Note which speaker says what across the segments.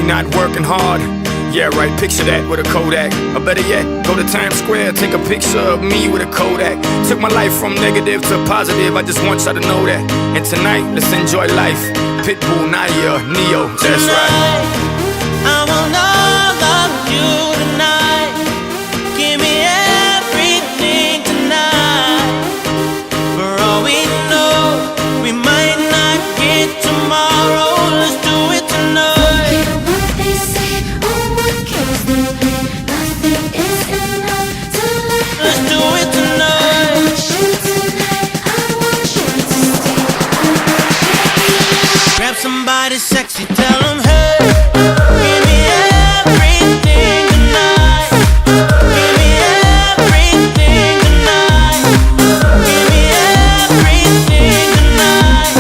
Speaker 1: not working hard. Yeah, right, picture that with a Kodak. Or better yet, go to Times Square, take a picture of me with a Kodak. Took my life from negative to positive, I just want y'all to know that. And tonight, let's enjoy life. Pitbull, Nadia, Neo, that's right.
Speaker 2: I want all of you tonight. Give me everything tonight. For all we know, we might not get tomorrow. Let's do it tonight. Somebody sexy, tell them, hey, give me everything tonight. Give me everything tonight. Give me everything tonight.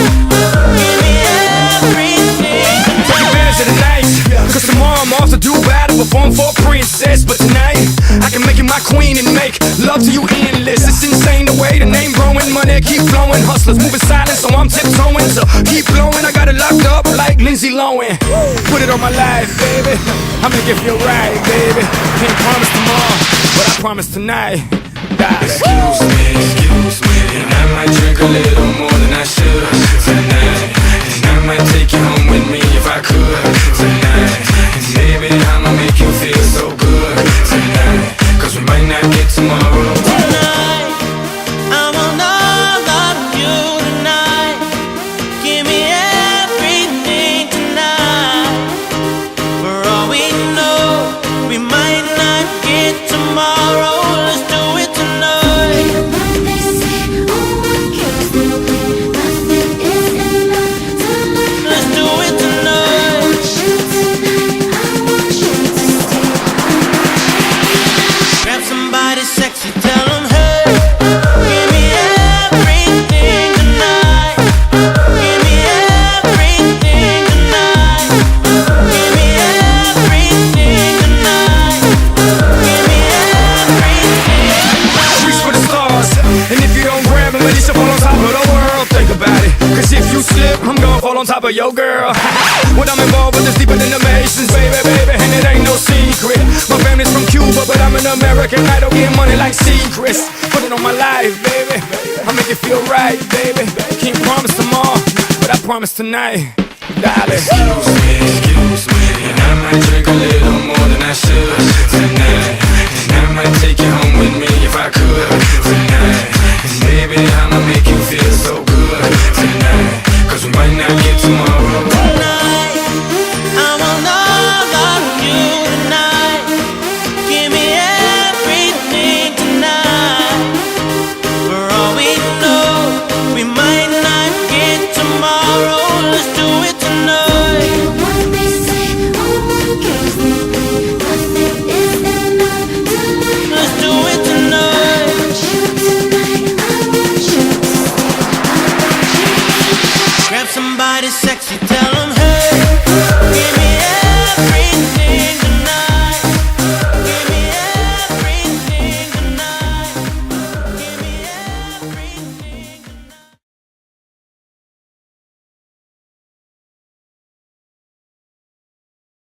Speaker 2: Give me everything tonight.
Speaker 1: Take advantage of the night, cause tomorrow I'm off to Dubai to perform for a princess. But tonight, I can make you my queen and make love to you endless. It's insane the way the name growing, money keep flowing. Hustlers moving silent, so I'm tiptoeing. So keep blowing, I got it locked up like Lindsay Lohan. Put it on my life, baby. I'm gonna give you a ride, baby. Can't promise tomorrow, but I promise tonight.
Speaker 3: Excuse me, and I might drink a little more than I should tonight. And I might take you home with me if I could tonight. And maybe I'ma make you feel so good tonight. Cause we might not get tomorrow.
Speaker 2: Tonight, I want all of you tonight. Give me everything tonight. For all we know, we might not get tomorrow. Let's do it tonight. Let's do it tonight. Grab somebody sexy, tell them, hey, give me everything tonight. Give me everything tonight. Give me everything tonight. Give me everything.
Speaker 1: Reach for the stars, and if you don't grab them, at least you fall on top of the world. Think about it, cause if you slip, I'm gonna fall on top of your girl. When I'm involved with this deeper than the Masons, baby, and it ain't no secret. My family's from Cuba, but I'm an American. I don't get money like secrets. Put it on my life, baby. I make it feel right, baby. Can't promise tomorrow, but I promise tonight, darling.
Speaker 3: Excuse me,